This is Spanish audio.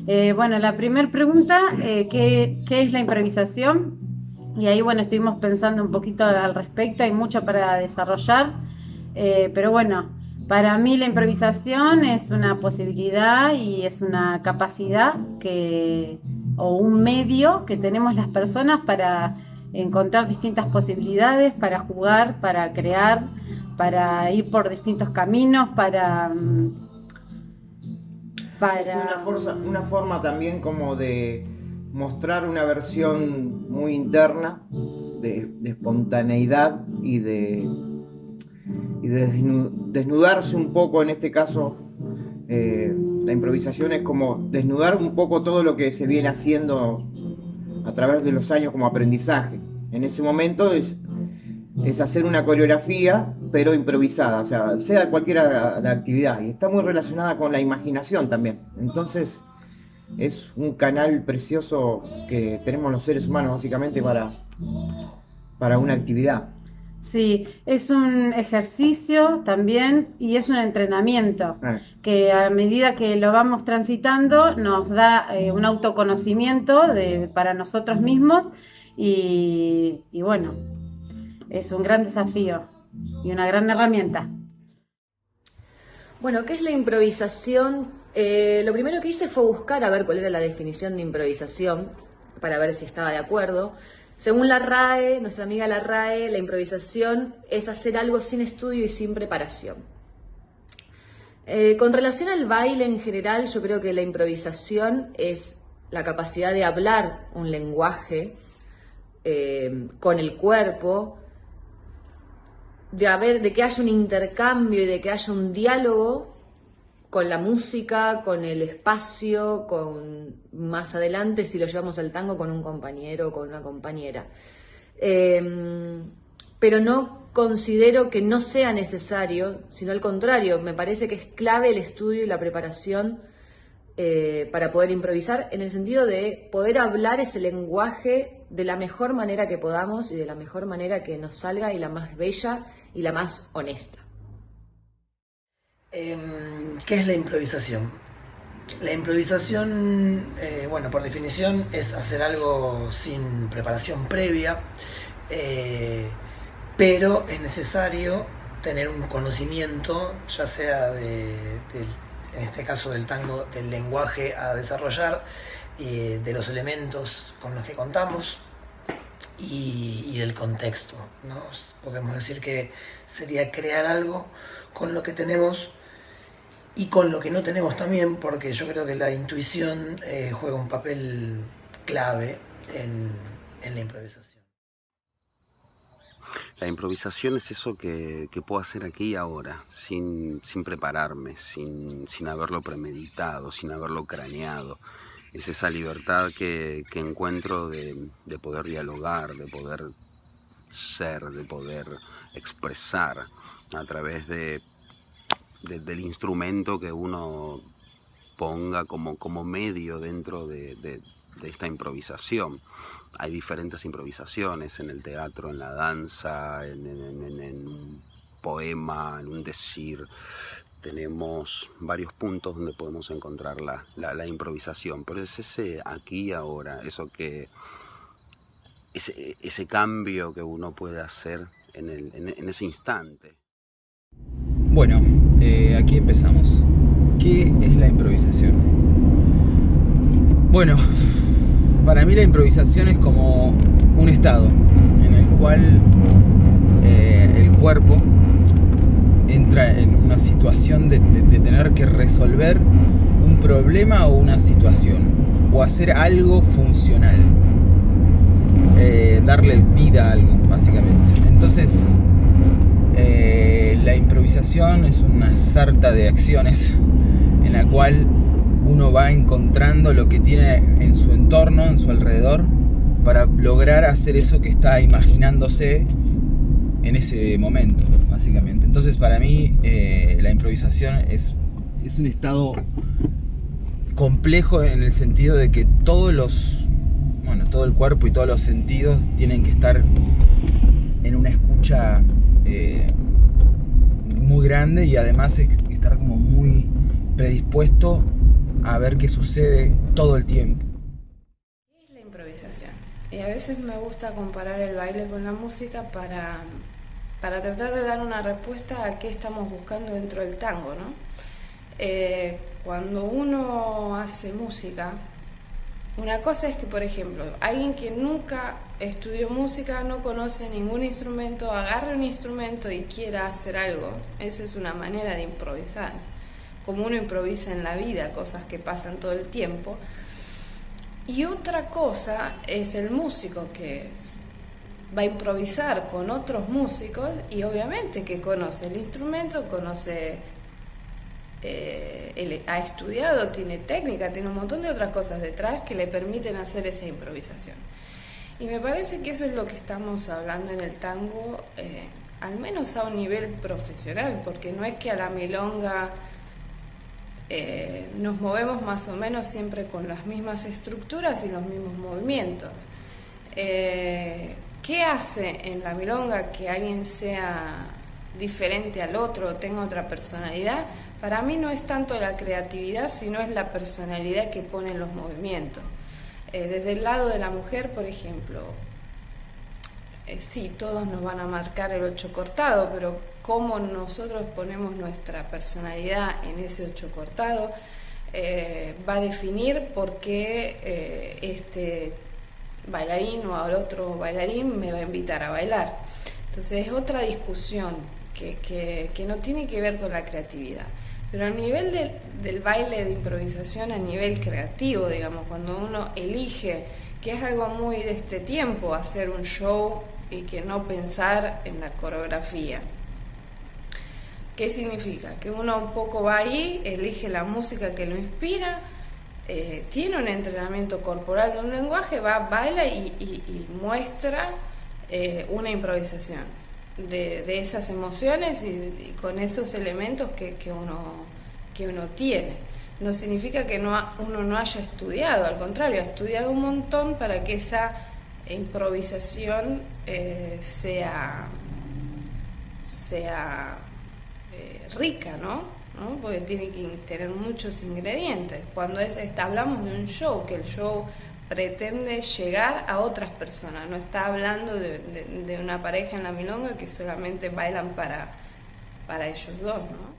Bueno, la primera pregunta, ¿qué es la improvisación? Y ahí, bueno, estuvimos pensando un poquito al respecto, hay mucho para desarrollar, pero bueno, para mí la improvisación es una posibilidad y es una capacidad o un medio que tenemos las personas para encontrar distintas posibilidades, para jugar, para crear, para ir por distintos caminos, Es para una forma también como de mostrar una versión muy interna de espontaneidad y de desnudarse un poco. En este caso, la improvisación es como desnudar un poco todo lo que se viene haciendo a través de los años como aprendizaje. En ese momento es hacer una coreografía, pero improvisada, o sea cualquiera la actividad, y está muy relacionada con la imaginación también. Entonces, es un canal precioso que tenemos los seres humanos básicamente para una actividad. Sí, es un ejercicio también y es un entrenamiento Ah, que a medida que lo vamos transitando nos da un autoconocimiento para nosotros mismos y bueno, es un gran desafío y una gran herramienta. Bueno, ¿qué es la improvisación? Lo primero que hice fue buscar a ver cuál era la definición de improvisación, para ver si estaba de acuerdo. Según la RAE, nuestra amiga la RAE, la improvisación es hacer algo sin estudio y sin preparación. Con relación al baile en general, yo creo que la improvisación es la capacidad de hablar un lenguaje con el cuerpo, de que haya un intercambio y de que haya un diálogo con la música, con el espacio, con más adelante, si lo llevamos al tango, con un compañero o con una compañera. Pero no considero que no sea necesario, sino al contrario, me parece que es clave el estudio y la preparación para poder improvisar, en el sentido de poder hablar ese lenguaje de la mejor manera que podamos y de la mejor manera que nos salga, y la más bella y la más honesta. ¿Qué es la improvisación? La improvisación, bueno, por definición es hacer algo sin preparación previa, eh, pero es necesario tener un conocimiento, ya sea en este caso del tango, del lenguaje a desarrollar, de los elementos con los que contamos y del contexto, ¿no? Podemos decir que sería crear algo con lo que tenemos y con lo que no tenemos también, porque yo creo que la intuición juega un papel clave en la improvisación. La improvisación es eso que puedo hacer aquí y ahora, sin prepararme, sin haberlo premeditado, sin haberlo craneado. Es esa libertad que encuentro de poder dialogar, de poder ser, de poder expresar a través del instrumento que uno ponga como medio dentro de esta improvisación. Hay diferentes improvisaciones en el teatro, en la danza, en un poema, en un decir. Tenemos varios puntos donde podemos encontrar la improvisación, pero es ese aquí y ahora, ese cambio que uno puede hacer en ese instante. Bueno, aquí empezamos. ¿Qué es la improvisación? Bueno, para mí la improvisación es como un estado en el cual el cuerpo entra en una situación de tener que resolver un problema o una situación, o hacer algo funcional, darle vida a algo, básicamente. Entonces, la improvisación es una sarta de acciones en la cual uno va encontrando lo que tiene en su entorno, en su alrededor, para lograr hacer eso que está imaginándose en ese momento, básicamente. Entonces, para mí, la improvisación es un estado complejo, en el sentido de que todo el cuerpo y todos los sentidos tienen que estar en una escucha muy grande, y además estar como muy predispuesto a ver qué sucede todo el tiempo. ¿Qué es la improvisación? Y a veces me gusta comparar el baile con la música para tratar de dar una respuesta a qué estamos buscando dentro del tango, ¿no? Cuando uno hace música, una cosa es que, por ejemplo, alguien que nunca estudió música, no conoce ningún instrumento, agarre un instrumento y quiera hacer algo. Eso es una manera de improvisar. Como uno improvisa en la vida, cosas que pasan todo el tiempo. Y otra cosa es el músico que va a improvisar con otros músicos y obviamente que conoce el instrumento, ha estudiado, tiene técnica, tiene un montón de otras cosas detrás que le permiten hacer esa improvisación. Y me parece que eso es lo que estamos hablando en el tango, al menos a un nivel profesional, porque no es que a la milonga nos movemos más o menos siempre con las mismas estructuras y los mismos movimientos. ¿Qué hace en la milonga que alguien sea diferente al otro, tenga otra personalidad? Para mí no es tanto la creatividad, sino es la personalidad que pone en los movimientos. Desde el lado de la mujer, por ejemplo, sí, todos nos van a marcar el 8 cortado, pero cómo nosotros ponemos nuestra personalidad en ese 8 cortado va a definir por qué este bailarín o al otro bailarín me va a invitar a bailar. Entonces es otra discusión que no tiene que ver con la creatividad. Pero a nivel del baile de improvisación, a nivel creativo, digamos, cuando uno elige, que es algo muy de este tiempo, hacer un show y que no pensar en la coreografía. ¿Qué significa? Que uno un poco va ahí, elige la música que lo inspira, tiene un entrenamiento corporal de un lenguaje, baila y muestra una improvisación de esas emociones y con esos elementos que uno tiene. No significa que uno no haya estudiado, al contrario, ha estudiado un montón para que esa improvisación sea rica, ¿no? Porque tiene que tener muchos ingredientes. Cuando hablamos de un show, que el show pretende llegar a otras personas, no está hablando de una pareja en la milonga que solamente bailan para ellos dos, ¿no?